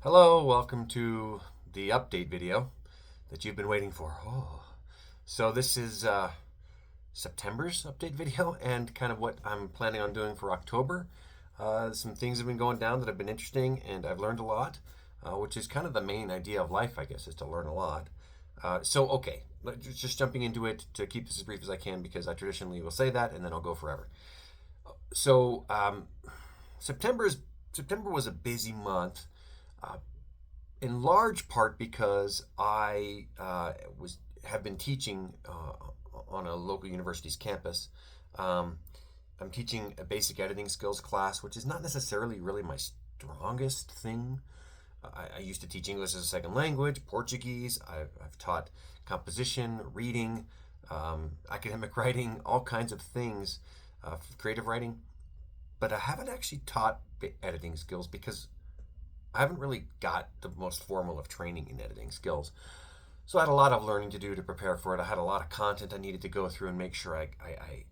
Hello, welcome to the update video that you've been waiting for. So this is September's update video and kind of what I'm planning on doing for October. Some things have been going down that have been interesting and I've learned a lot, which is kind of the main idea of life, I guess, is to learn a lot. Okay, just jumping into it to keep this as brief as I can because I traditionally will say that and then I'll go forever. So September was a busy month. Uh, in large part because I was have been teaching on a local university's campus. Um, I'm teaching a basic editing skills class, which is not necessarily really my strongest thing. I used to teach English as a second language, Portuguese. I've taught composition, reading, academic writing, all kinds of things, creative writing. But I haven't actually taught editing skills because I haven't really got the most formal of training in editing skills. So I had a lot of learning to do to prepare for it. I had a lot of content I needed to go through and make sure I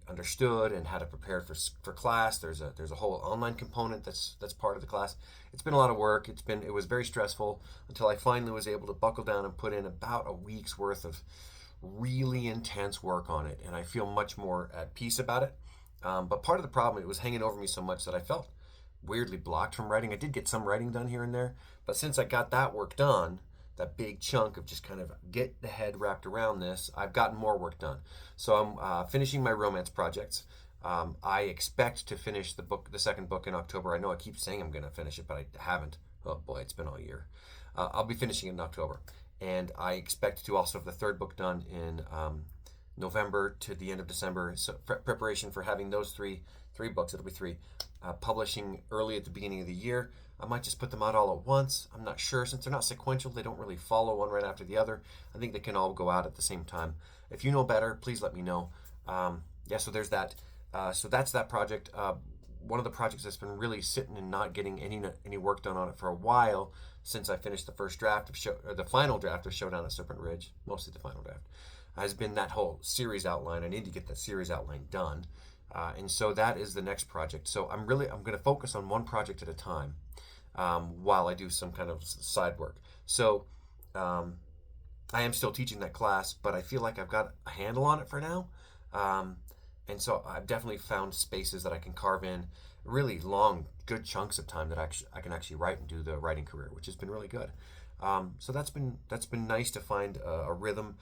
understood and how to prepare for class. There's a whole online component that's part of the class. It's been a lot of work. It was very stressful until I finally was able to buckle down and put in about a week's worth of really intense work on it, and I feel much more at peace about it. But part of the problem, it was hanging over me so much that I felt weirdly blocked from writing. I did get some writing done here and there, but since I got that work done, that big chunk of just kind of get the head wrapped around this, I've gotten more work done. So I'm finishing my romance projects. I expect to finish the second book in October. I know I keep saying I'm going to finish it, but I haven't. Oh boy, it's been all year. I'll be finishing it in October, and I expect to also have the third book done in November to the end of December. So preparation for having those three books. It'll be three. Publishing early at the beginning of the year. I might just put them out all at once. I'm not sure. Since they're not sequential, they don't really follow one right after the other. I think they can all go out at the same time. If you know better, please let me know. So there's that. So that's that project. One of the projects that's been really sitting and not getting any work done on it for a while since I finished the first draft or the final draft of Showdown at Serpent Ridge, mostly the final draft, has been that whole series outline. I need to get that series outline done. And so that is the next project. So I'm going to focus on one project at a time while I do some kind of side work. So I am still teaching that class, but I feel like I've got a handle on it for now. And so I've definitely found spaces that I can carve in really long, good chunks of time that I can actually write and do the writing career, which has been really good. So that's been nice to find a rhythm.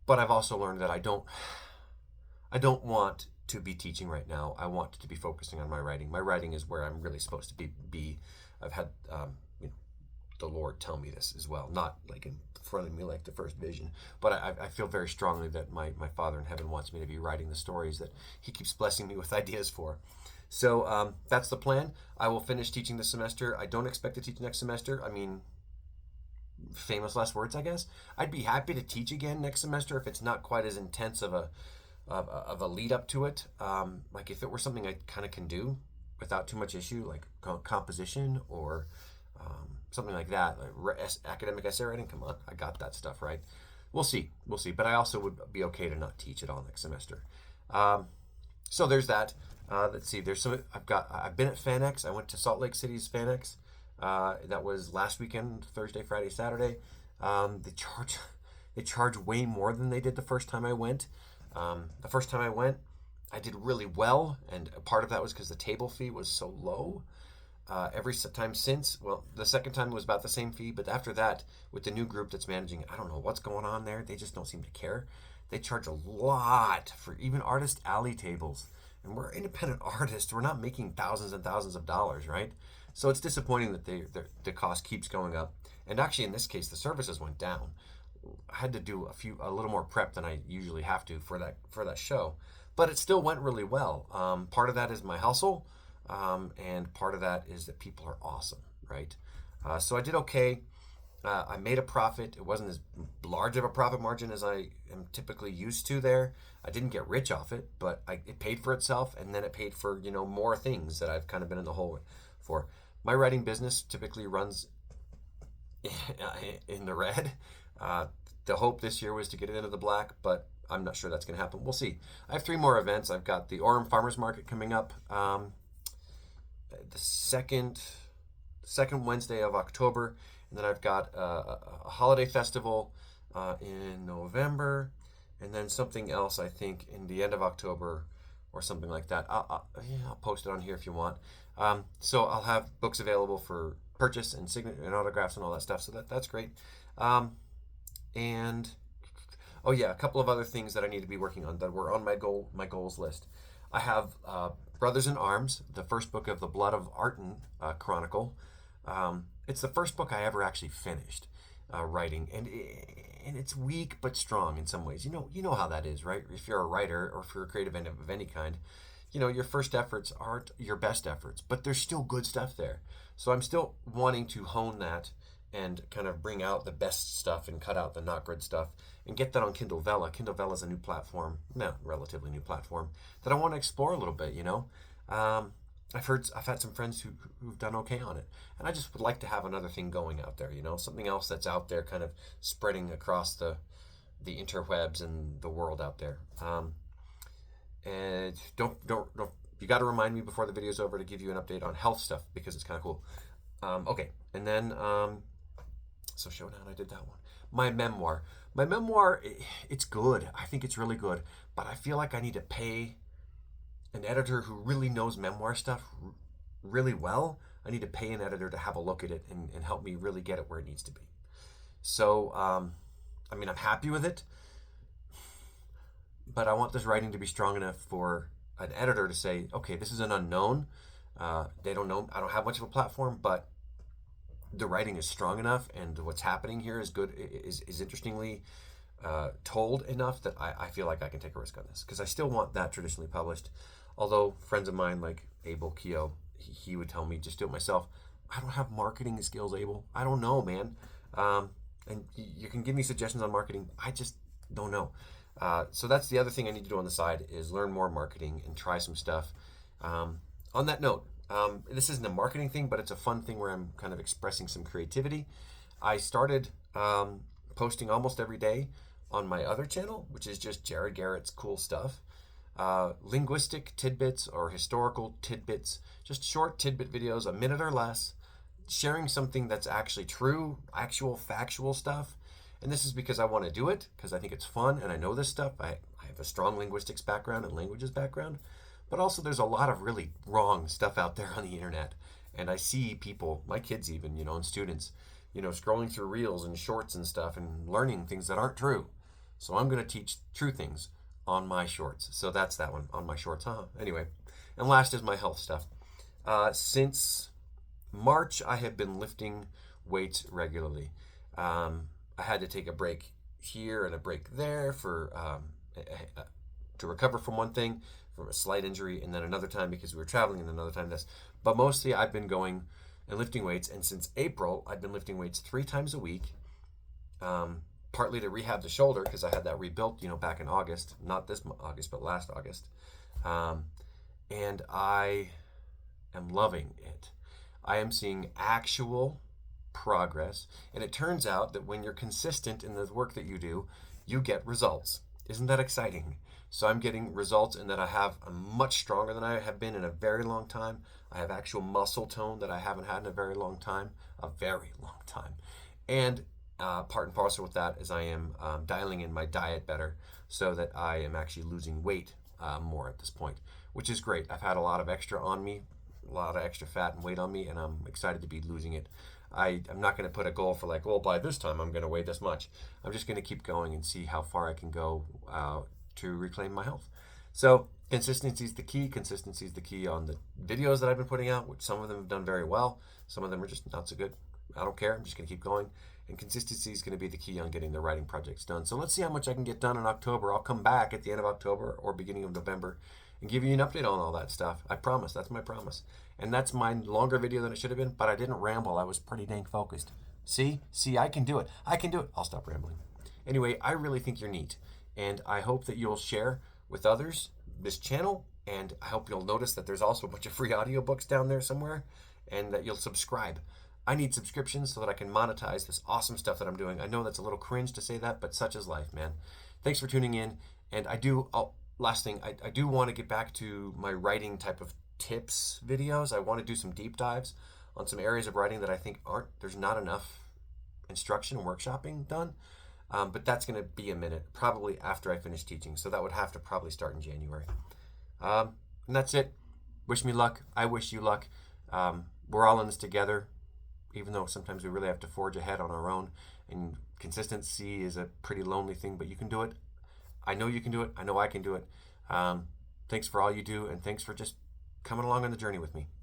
But I've also learned that I don't want to be teaching right now. I want to be focusing on my writing. My writing is where I'm really supposed to be. I've had the Lord tell me this as well, not like in front of me like the first vision, but I feel very strongly that my Father in heaven wants me to be writing the stories that He keeps blessing me with ideas for. So that's the plan. I will finish teaching this semester. I don't expect to teach next semester. I mean, famous last words, I guess. I'd be happy to teach again next semester if it's not quite as intense of a lead up to it. Like if it were something I kind of can do without too much issue, like composition or something like that, like academic essay writing. Come on, I got that stuff right. We'll see. But I also would be okay to not teach it all next semester. So there's that. Let's see. There's some. I've been at FanX. I went to Salt Lake City's FanX. That was last weekend, Thursday, Friday, Saturday. They charge way more than they did the first time I went. The first time I went, I did really well, and a part of that was because the table fee was so low. Every time since, well, the second time was about the same fee, but after that, with the new group that's managing it, I don't know what's going on there. They just don't seem to care. They charge a lot for even artist alley tables, and we're independent artists. We're not making thousands and thousands of dollars, right? So it's disappointing that the cost keeps going up. And actually, in this case, the services went down. I had to do a little more prep than I usually have to for that show, but it still went really well. Part of that is my hustle, and part of that is that people are awesome, right? So I did okay. I made a profit. It wasn't as large of a profit margin as I am typically used to there. I didn't get rich off it, but it paid for itself, and then it paid for more things that I've kind of been in the hole for. My writing business typically runs in the red. The hope this year was to get it into the black, but I'm not sure that's going to happen. We'll see. I have 3 more events. I've got the Orem Farmers Market coming up, the second Wednesday of October, and then I've got a holiday festival in November, and then something else I think in the end of October or something like that. I'll post it on here if you want. So I'll have books available for purchase and signature and autographs and all that stuff. So that's great. And oh yeah, a couple of other things that I need to be working on that were on my goals list. I have Brothers in Arms, the first book of the Blood of Arton Chronicle. It's the first book I ever actually finished writing, and it's weak but strong in some ways. You know how that is, right? If you're a writer or if you're a creative of any kind, your first efforts aren't your best efforts, but there's still good stuff there. So I'm still wanting to hone that and kind of bring out the best stuff and cut out the not good stuff and get that on Kindle Vella. Kindle Vella is a new platform, relatively new platform that I want to explore a little bit. I've had some friends who've done okay on it, and I just would like to have another thing going out there. Something else that's out there, kind of spreading across the interwebs and the world out there. And don't you got to remind me before the video's over to give you an update on health stuff because it's kind of cool. Okay, and then so Showdown, I did that one. My memoir, it's good. I think it's really good, but I feel like I need to pay an editor who really knows memoir stuff really well. I need to pay an editor to have a look at it and help me really get it where it needs to be. So, I'm happy with it, but I want this writing to be strong enough for an editor to say, okay, this is an unknown. They don't know. I don't have much of a platform, but the writing is strong enough, and what's happening here is good. Is interestingly told enough that I feel like I can take a risk on this because I still want that traditionally published. Although friends of mine like Abel Keogh, he would tell me just do it myself. I don't have marketing skills, Abel. I don't know, man. And you can give me suggestions on marketing. I just don't know. So that's the other thing I need to do on the side is learn more marketing and try some stuff. On that note, this isn't a marketing thing, but it's a fun thing where I'm kind of expressing some creativity. I started posting almost every day on my other channel, which is just Jared Garrett's cool stuff. Linguistic tidbits or historical tidbits, just short tidbit videos, a minute or less, sharing something that's actually true, actual factual stuff. And this is because I want to do it, because I think it's fun and I know this stuff. I have a strong linguistics background and languages background, but also there's a lot of really wrong stuff out there on the internet. And I see people, my kids even, and students, scrolling through reels and shorts and stuff and learning things that aren't true. So I'm going to teach true things on my shorts. So that's that one, on my shorts. Anyway, and last is my health stuff. Since March, I have been lifting weights regularly. I had to take a break here and a break there for to recover from one thing, from a slight injury, and then another time because we were traveling, and another time this. But mostly I've been going and lifting weights, and since April, I've been lifting weights 3 times a week, partly to rehab the shoulder because I had that rebuilt, back in August, not this August, but last August. And I am loving it. I am seeing actual progress, and it turns out that when you're consistent in the work that you do, you get results. Isn't that exciting? So I'm getting results in that I have a much stronger than I have been in a very long time. I have actual muscle tone that I haven't had in a very long time, and part and parcel with that is I am dialing in my diet better so that I am actually losing weight more at this point, which is great. I've had a lot of extra on me, a lot of extra fat and weight on me, and I'm excited to be losing it. I'm not going to put a goal for by this time I'm going to weigh this much. I'm just going to keep going and see how far I can go to reclaim my health. So consistency is the key. Consistency is the key on the videos that I've been putting out, which some of them have done very well. Some of them are just not so good. I don't care. I'm just going to keep going. And consistency is going to be the key on getting the writing projects done. So let's see how much I can get done in October. I'll come back at the end of October or beginning of November and give you an update on all that stuff. I promise. That's my promise. And that's my longer video than it should have been, but I didn't ramble. I was pretty dang focused. See, I can do it. I'll stop rambling. Anyway, I really think you're neat, and I hope that you'll share with others this channel, and I hope you'll notice that there's also a bunch of free audiobooks down there somewhere, and that you'll subscribe. I need subscriptions so that I can monetize this awesome stuff that I'm doing. I know that's a little cringe to say that, but such is life, man. Thanks for tuning in, and I do want to get back to my writing type of tips videos. I want to do some deep dives on some areas of writing that I think there's not enough instruction and workshopping done. But that's going to be a minute, probably after I finish teaching. So that would have to probably start in January. And that's it. Wish me luck. I wish you luck. We're all in this together, even though sometimes we really have to forge ahead on our own. And consistency is a pretty lonely thing, but you can do it. I know you can do it. I know I can do it. Thanks for all you do, and thanks for just coming along on the journey with me.